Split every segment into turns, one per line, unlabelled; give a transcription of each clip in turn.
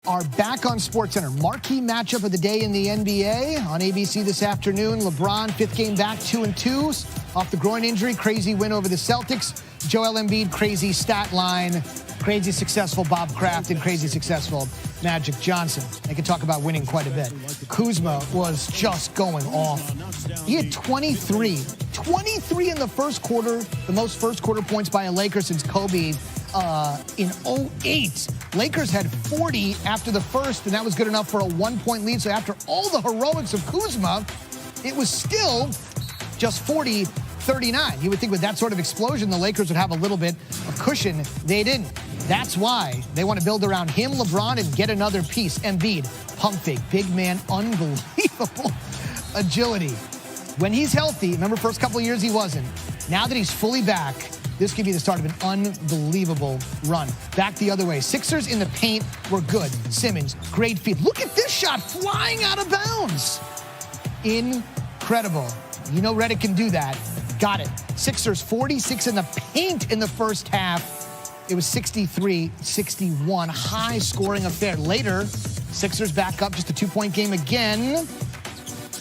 are back on SportsCenter. Marquee matchup of the day in the NBA on ABC this afternoon. LeBron, fifth game back, 2-2 off the groin injury. Crazy win over the Celtics. Joel Embiid, crazy stat line. Crazy successful Bob Kraft and crazy successful Magic Johnson. They can talk about winning quite a bit. Kuzma was just going off. He had 23 in the first quarter, the most first quarter points by a Laker since Kobe in 2008. Lakers had 40 after the first, and that was good enough for a 1-point lead. So after all the heroics of Kuzma, it was still just 40-39. You would think with that sort of explosion, the Lakers would have a little bit of cushion. They didn't. That's why they want to build around him, LeBron, and get another piece. Embiid, pump fake, big man, unbelievable agility. When he's healthy, remember first couple of years he wasn't. Now that he's fully back, this could be the start of an unbelievable run. Back the other way. Sixers in the paint were good. Simmons, great feed. Look at this shot flying out of bounds. Incredible. You know Redick can do that. Got it. Sixers 46 in the paint in the first half. It was 63-61. High scoring affair. Later, Sixers back up, just a 2-point game again.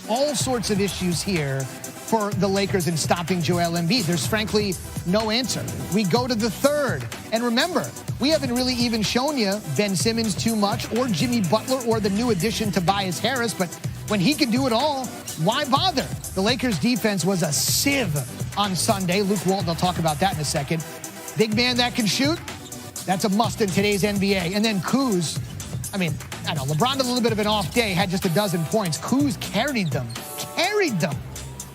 All sorts of issues here for the Lakers in stopping Joel Embiid. There's frankly no answer. We go to the third. And remember, we haven't really even shown you Ben Simmons too much or Jimmy Butler or the new addition Tobias Harris. But when he can do it all, why bother? The Lakers defense was a sieve on Sunday. Luke Walton, I'll talk about that in a second. Big man that can shoot, that's a must in today's NBA. And then Kuz, I know LeBron had a little bit of an off day, had just a dozen points. Kuz carried them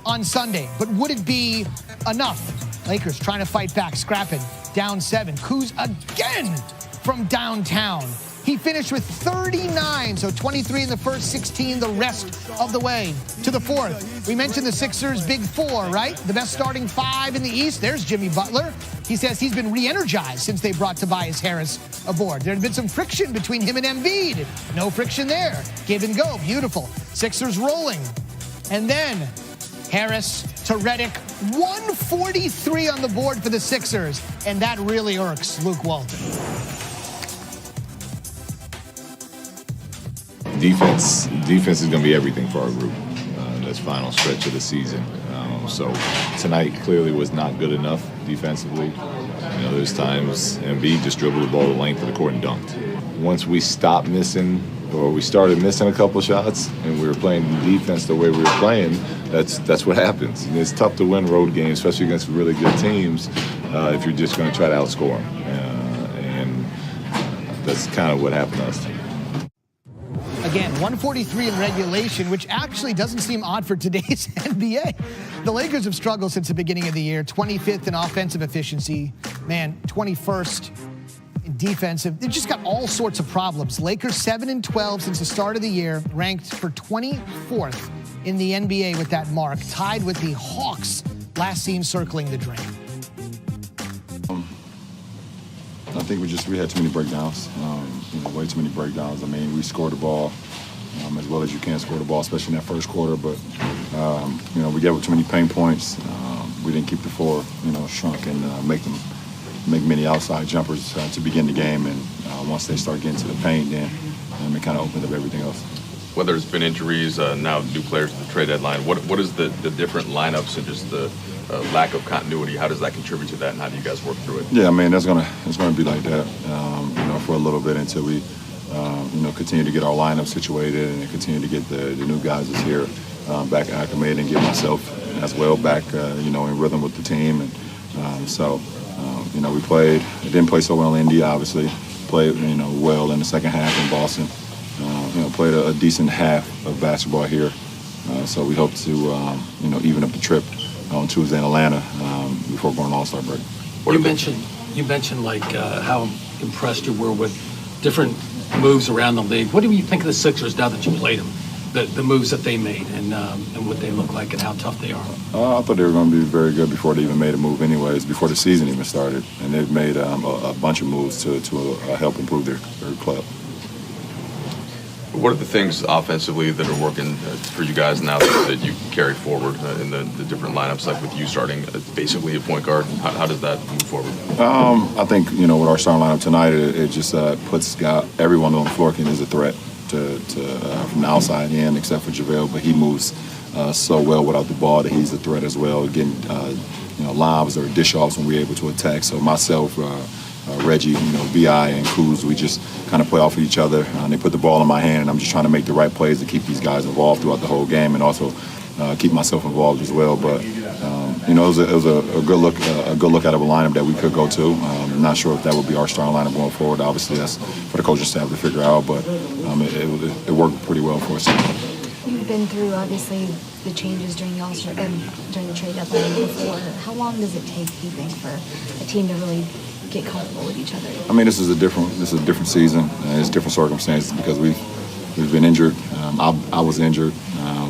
on Sunday. But would it be enough? Lakers trying to fight back, scrapping, down 7. Kuz again from downtown. He finished with 39, so 23 in the first, 16 the rest of the way to the fourth. We mentioned the Sixers' big four, right? The best starting 5 in the East. There's Jimmy Butler. He says he's been re-energized since they brought Tobias Harris aboard. There had been some friction between him and Embiid. No friction there. Give and go. Beautiful. Sixers rolling. And then Harris to Redick. 143 on the board for the Sixers. And that really irks Luke Walton.
Defense is going to be everything for our group. This final stretch of the season. So tonight clearly was not good enough defensively. There's times Embiid just dribbled the ball the length of the court and dunked. Once we stopped missing, or we started missing a couple shots, and we were playing defense the way we were playing, that's what happens. And it's tough to win road games, especially against really good teams, if you're just going to try to outscore them. And that's kind of what happened to us tonight.
Again, 143 in regulation, which actually doesn't seem odd for today's NBA. The Lakers have struggled since the beginning of the year. 25th in offensive efficiency. 21st in defensive. They've just got all sorts of problems. Lakers 7-12 since the start of the year, ranked for 24th in the NBA with that mark, tied with the Hawks, last seen circling the drain.
I think we had too many breakdowns, way too many breakdowns. We scored the ball as well as you can score the ball, especially in that first quarter. But, we gave up too many pain points. We didn't keep the floor, shrunk and make many outside jumpers to begin the game. And once they start getting to the paint, then it kind of opened up everything else.
Whether it's been injuries, now new players at the trade deadline, what is the different lineups and just the lack of continuity? How does that contribute to that, and how do you guys work through it?
Yeah, it's gonna be like that, for a little bit until we, continue to get our lineup situated and continue to get the new guys that's here back acclimated and get myself as well back, in rhythm with the team. And we played. It didn't play so well in Indy, obviously. Played, well in the second half in Boston. Played a decent half of basketball here. So we hope to, even up the trip on Tuesday in Atlanta before going All-Star break.
You mentioned how impressed you were with different moves around the league. What do you think of the Sixers now that you played them? The moves that they made and what they look like and how tough they are.
I thought they were going to be very good before they even made a move anyways, before the season even started. And they've made a bunch of moves to help improve their club.
What are the things offensively that are working for you guys now that you carry forward in the different lineups, like with you starting basically a point guard? How does that move forward?
I think, with our starting lineup tonight, it just puts everyone on the floor is a threat from the outside in, except for JaVale, but he moves so well without the ball that he's a threat as well, getting lobs or dish-offs when we're able to attack. So myself, Reggie, B.I. and Kuz, we just kind of play off of each other. They put the ball in my hand, and I'm just trying to make the right plays to keep these guys involved throughout the whole game, and also keep myself involved as well. But it was a good look out of a lineup that we could go to. I'm not sure if that would be our starting lineup going forward. Obviously, that's for the coaching staff to figure out, but it worked pretty well for us.
You've been through, obviously, the changes during the All-Star, during the trade deadline before. How long does it take, do you think, for a team to really get comfortable with each other?
I mean, this is a different season. It's different circumstances because we've been injured. I was injured.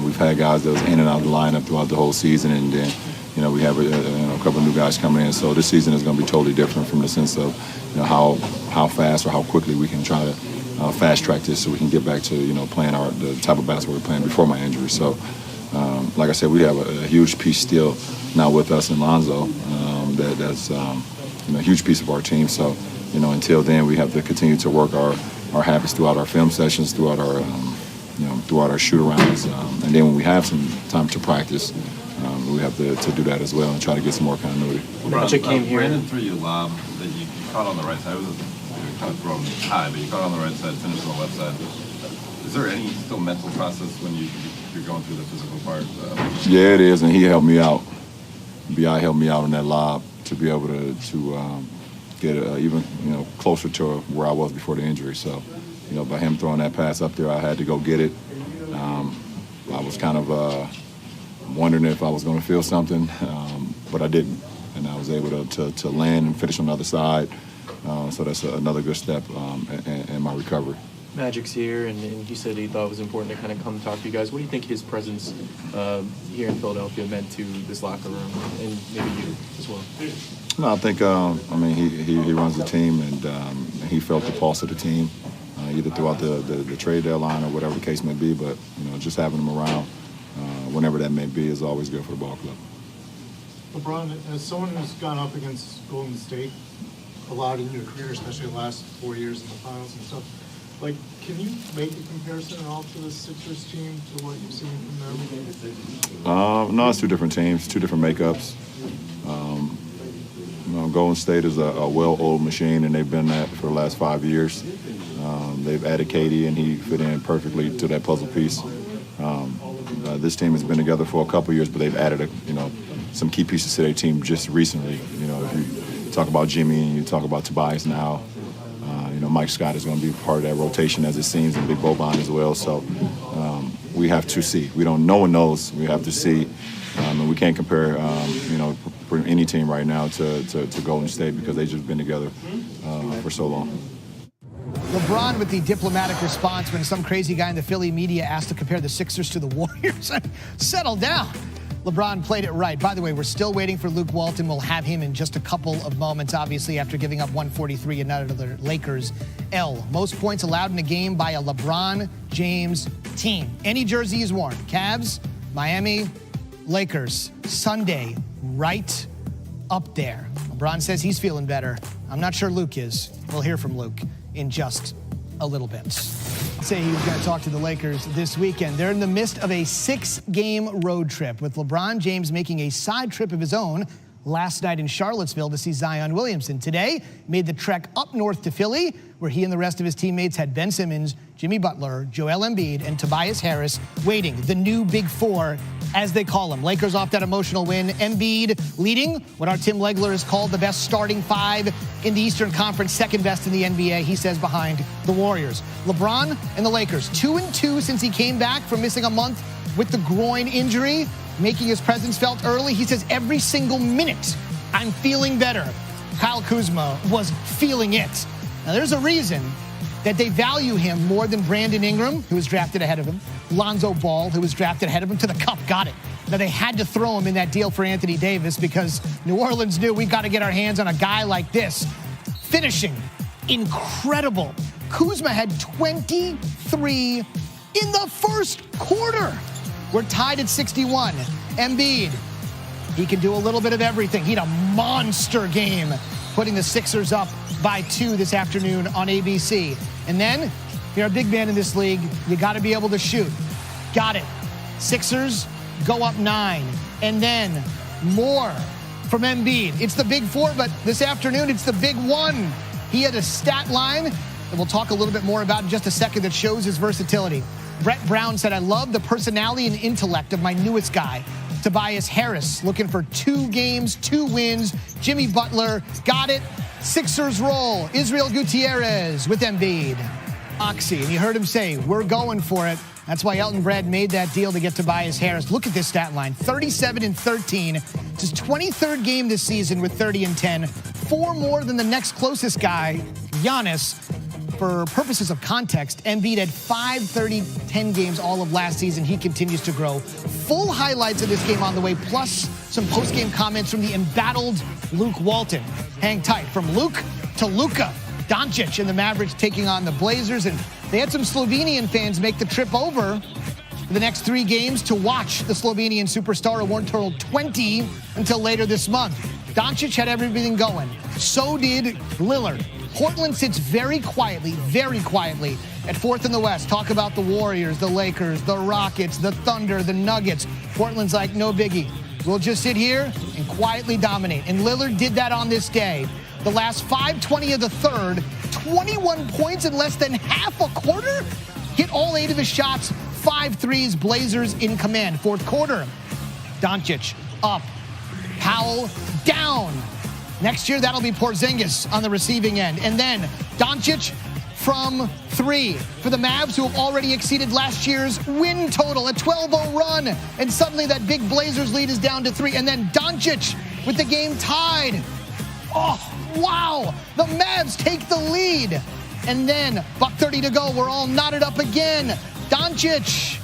We've had guys that was in and out of the lineup throughout the whole season, and then we have a couple of new guys coming in. So this season is going to be totally different from the sense of how fast or how quickly we can try to fast track this so we can get back to playing the type of basketball we were playing before my injury. So like I said, we have a huge piece still now with us in Lonzo. That's a huge piece of our team. So until then, we have to continue to work our habits throughout our film sessions, throughout our shoot-arounds, and then when we have some time to practice, we have to do that as well and try to get some more continuity.
Magic came here.
Brandon threw you a lob that you caught on the right side. It was kind of thrown high, but you caught on the right side, finished on the left side. Is there any still mental process when you're going through the physical part?
Yeah, it is, and he helped me out. B.I. helped me out on that lob to be able to get even closer to where I was before the injury. So, by him throwing that pass up there, I had to go get it. I was kind of wondering if I was going to feel something, but I didn't, and I was able to land and finish on the other side. So that's another good step in my recovery.
Magic's here, and he said he thought it was important to kind of come talk to you guys. What do you think his presence here in Philadelphia meant to this locker room, and maybe you as well?
No, I think he runs the team, and he felt the pulse of the team, either throughout the trade deadline or whatever the case may be. But just having him around, whenever that may be, is always good for the ball club.
LeBron, as someone who's gone up against Golden State a lot in your career, especially the last 4 years in the finals and stuff, can you make a comparison at all to the Sixers team, to what you've seen from them?
No, it's two different teams, two different makeups. Golden State is a well-oiled machine, and they've been that for the last 5 years. They've added KD, and he fit in perfectly to that puzzle piece. This team has been together for a couple years, but they've added some key pieces to their team just recently. If you talk about Jimmy and you talk about Tobias now, Mike Scott is going to be part of that rotation, as it seems, and Big Boban as well. So we have to see. No one knows. We have to see. And we can't compare, for any team right now to Golden State because they've just been together for so long.
LeBron with the diplomatic response when some crazy guy in the Philly media asked to compare the Sixers to the Warriors. Settle down. LeBron played it right. By the way, we're still waiting for Luke Walton. We'll have him in just a couple of moments, obviously, after giving up 143 and another Lakers L. Most points allowed in a game by a LeBron James team. Any jersey is worn. Cavs, Miami, Lakers. Sunday, right up there. LeBron says he's feeling better. I'm not sure Luke is. We'll hear from Luke in just a little bit. Say he was going to talk to the Lakers this weekend. They're in the midst of a 6-game road trip, with LeBron James making a side trip of his own last night in Charlottesville to see Zion Williamson. Today, made the trek up north to Philly, where he and the rest of his teammates had Ben Simmons, Jimmy Butler, Joel Embiid, and Tobias Harris waiting. The new Big Four, as they call them. Lakers off that emotional win. Embiid leading what our Tim Legler has called the best starting five in the Eastern Conference, second best in the NBA, he says, behind the Warriors. LeBron and the Lakers, 2-2 since he came back from missing a month with the groin injury, making his presence felt early. He says, every single minute, I'm feeling better. Kyle Kuzma was feeling it. Now, there's a reason that they value him more than Brandon Ingram, who was drafted ahead of him, Lonzo Ball, who was drafted ahead of him, to the cup. Got it. Now, they had to throw him in that deal for Anthony Davis because New Orleans knew we've got to get our hands on a guy like this. Finishing incredible Kuzma had 23 in the first quarter. We're tied at 61. Embiid, he can do a little bit of everything. He had a monster game, putting the Sixers up by 2 this afternoon on ABC. And then, if you're a big man in this league, you got to be able to shoot. Got it. Sixers go up 9. And then more from Embiid. It's the big 4, but this afternoon it's the big 1. He had a stat line that we'll talk a little bit more about in just a second that shows his versatility. Brett Brown said, I love the personality and intellect of my newest guy. Tobias Harris looking for 2 games, 2 wins. Jimmy Butler got it. Sixers roll. Israel Gutierrez with Embiid. Oxy, and you heard him say, we're going for it. That's why Elton Brad made that deal to get Tobias Harris. Look at this stat line, 37 and 13. It's his 23rd game this season with 30 and 10. 4 more than the next closest guy, Giannis. For purposes of context, Embiid had 5 30-10 games all of last season. He continues to grow. Full highlights of this game on the way, plus some post-game comments from the embattled Luke Walton. Hang tight. From Luke to Luka Doncic and the Mavericks taking on the Blazers. And they had some Slovenian fans make the trip over for the next 3 games to watch the Slovenian superstar, a one total 20 until later this month. Doncic had everything going. So did Lillard. Portland sits very quietly at 4th in the West. Talk about the Warriors, the Lakers, the Rockets, the Thunder, the Nuggets. Portland's like, no biggie. We'll just sit here and quietly dominate. And Lillard did that on this day. The last 5:20 of the third, 21 points in less than half a quarter. Hit all 8 of his shots, 5 threes, Blazers in command. Fourth quarter, Doncic up, Powell down. Next year, that'll be Porzingis on the receiving end. And then Doncic from 3 for the Mavs, who have already exceeded last year's win total, a 12-0 run. And suddenly that big Blazers lead is down to 3. And then Doncic with the game tied. Oh, wow. The Mavs take the lead. And then, $1:30 to go. We're all knotted up again. Doncic.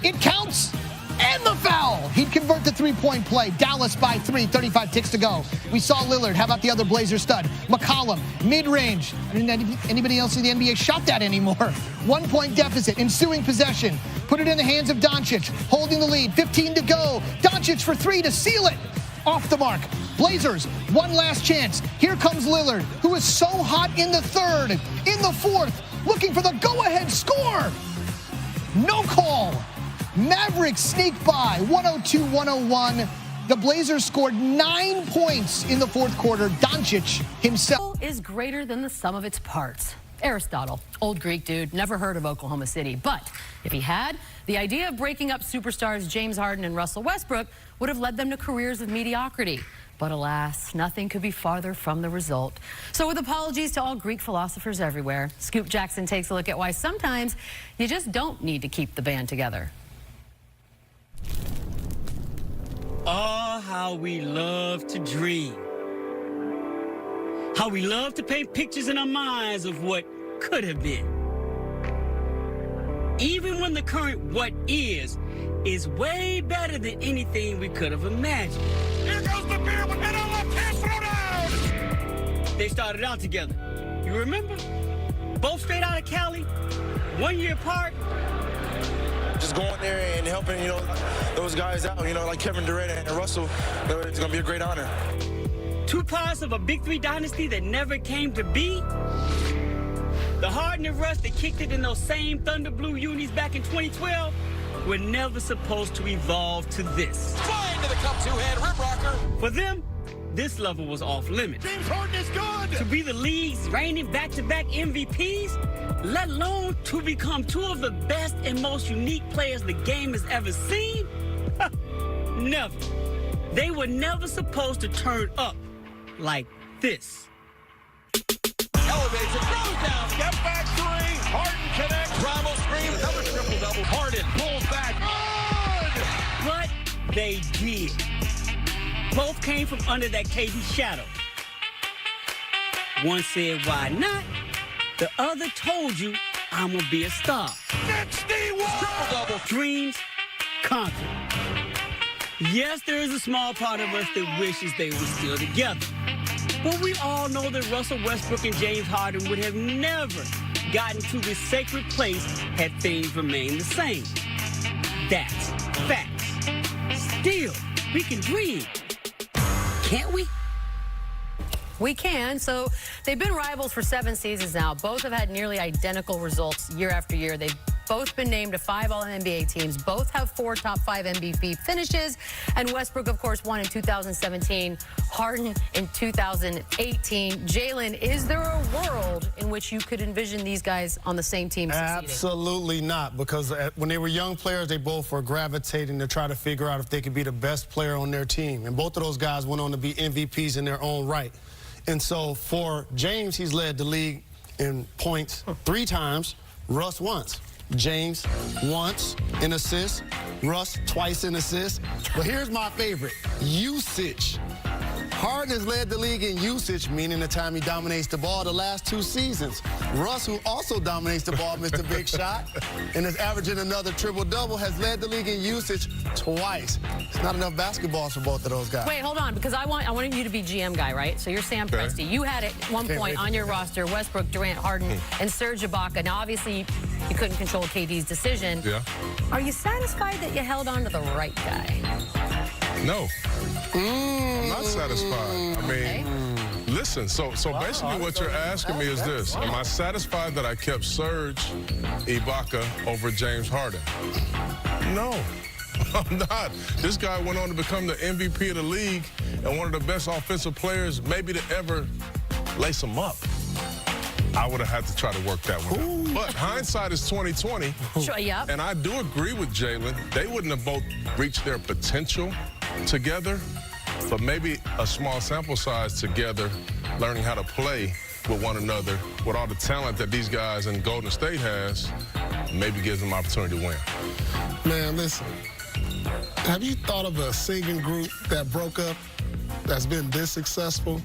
It counts. And the foul. He'd convert the 3-point play. Dallas by 3, 35 ticks to go. We saw Lillard. How about the other Blazer stud? McCollum, mid-range. I mean, anybody else in the NBA shot that anymore. 1-point deficit, ensuing possession. Put it in the hands of Doncic, holding the lead. 15 to go. Doncic for 3 to seal it. Off the mark. Blazers, one last chance. Here comes Lillard, who is so hot in the third, in the fourth, looking for the go-ahead score. No call. Mavericks sneak by, 102-101. The Blazers scored 9 points in the fourth quarter. Doncic himself
is greater than the sum of its parts. Aristotle, old Greek dude, never heard of Oklahoma City. But if he had, the idea of breaking up superstars James Harden and Russell Westbrook would have led them to careers of mediocrity. But alas, nothing could be farther from the result. So with apologies to all Greek philosophers everywhere, Scoop Jackson takes a look at why sometimes you just don't need to keep the band together.
Oh, how we love to dream. How we love to paint pictures in our minds of what could have been. Even when the current what is way better than anything we could have imagined. Here goes the beer with a left hand throw down! They started out together. You remember? Both straight out of Cali, 1 year apart.
Just going there and helping, those guys out, like Kevin Durant and Russell, it's going to be a great honor.
2 parts of a Big 3 dynasty that never came to be. The Harden and Russ that kicked it in those same Thunder Blue unis back in 2012 were never supposed to evolve to this.
Flying to the cup, 2-hand rim rocker.
For them, this level was off limits.
James Harden is good.
To be the league's reigning back-to-back MVPs, let alone to become 2 of the best and most unique players the game has ever seen? Never. They were never supposed to turn up like this.
Elevates it, throws down, step back 3. Harden connects, Primal screen, another triple-double. Harden pulls back, good!
But they did. Both came from under that KD shadow. One said, why not? The other told you, I'm gonna be a star.
61! Triple-double.
Dreams conquered. Yes, there is a small part of us that wishes they were still together. But we all know that Russell Westbrook and James Harden would have never gotten to this sacred place had things remained the same. That's facts. Still, we can dream. Can't we?
We can. So they've been rivals for 7 seasons now. Both have had nearly identical results year after year. They've both been named to 5 All-NBA teams. Both have 4 top 5 MVP finishes. And Westbrook, of course, won in 2017. Harden in 2018. Jalen, is there a world in which you could envision these guys on the same team succeeding?
Absolutely not, because when they were young players, they both were gravitating to try to figure out if they could be the best player on their team. And both of those guys went on to be MVPs in their own right. And so for James, he's led the league in points 3 times, Russ once. James once in assists, Russ twice in assists. But here's my favorite, usage. Harden has led the league in usage, meaning the time he dominates the ball the last 2 seasons. Russ, who also dominates the ball, Mr. Big Shot, and is averaging another triple-double, has led the league in usage twice. It's not enough basketballs for both of those guys.
Wait, hold on, because I wanted you to be GM guy, right? So you're Sam Presti. You had at one point on your roster Westbrook, Durant, Harden, and Serge Ibaka. Now, obviously, you couldn't control KD's decision.
Yeah.
Are you satisfied that you held on to the right guy?
No. I'm not satisfied. I mean, listen, so basically what you're asking me is this. Am I satisfied that I kept Serge Ibaka over James Harden? No. I'm not. This guy went on to become the MVP of the league and one of the best offensive players maybe to ever lace him up. I would have had to try to work that one out. But hindsight is 20/20.
Sure, yep.
And I do agree with Jalen. They wouldn't have both reached their potential together, but maybe a small sample size together, learning how to play with one another, with all the talent that these guys in Golden State has, maybe gives them opportunity to win.
Man, listen, have you thought of a singing group that broke up that's been this successful?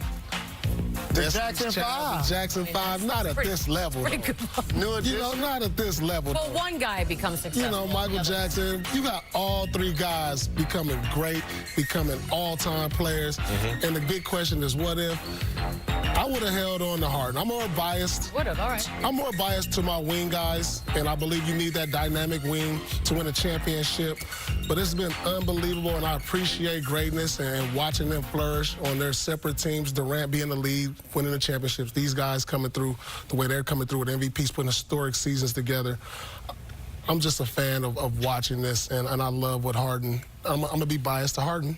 The Jackson 5.
The Jackson 5, not at this level. You know, not at this level.
Well, one guy becomes successful.
You know, Michael Jackson, you got all 3 guys becoming great, becoming all-time players. And the big question is, what if? I would have held on to Harden. I'm more biased.
Would have, all right.
I'm more biased to my wing guys, and I believe you need that dynamic wing to win a championship. But it's been unbelievable, and I appreciate greatness and watching them flourish on their separate teams. Durant being the lead, winning the championships. These guys coming through the way they're coming through with MVPs, putting historic seasons together. I'm just a fan of watching this, and I love what Harden. I'm going to be biased to Harden.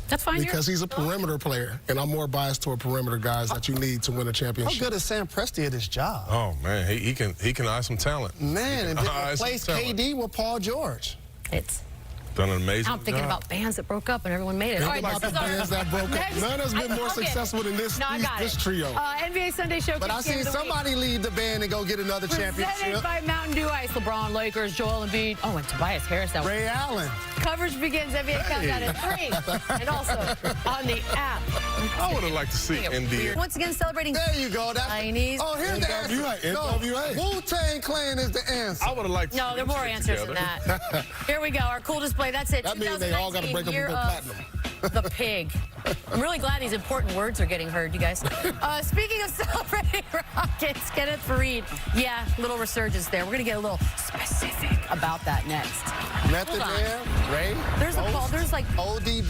That's fine.
Because he's a perimeter player, and I'm more biased toward perimeter guys that you need to win a championship.
How good is Sam Presti at his job?
Oh, man, he can eye some talent.
Man, and then replace KD with Paul George.
It's
done an amazing
I'm thinking
job.
about bands that broke up and everyone made it. All right,
Like the bands that broke up. None has been more successful than this trio.
NBA Sunday Showcase.
But I seen somebody leave the band and go get another championship.
Presented by Mountain Dew Ice. LeBron, Lakers, Joel Embiid. Oh, and Tobias Harris.
Ray Allen.
Coverage begins NBA Countdown at 3. And also on the app.
I would have liked to see Embiid.
Once again, celebrating.
There you go.
Chinese.
Oh, here's the answer.
NWA.
Wu-Tang Clan is the answer.
I would have liked to
No, there are more answers than that. Here we go. Our cool display. That's it.
That means they all got to break up and go platinum.
The pig. I'm really glad these important words are getting heard, you guys. Speaking of celebrating Rockets, Kenneth Fareed. Yeah, little resurgence there. We're going to get a little specific about that next.
Method Man, Ray.
There's like
OD.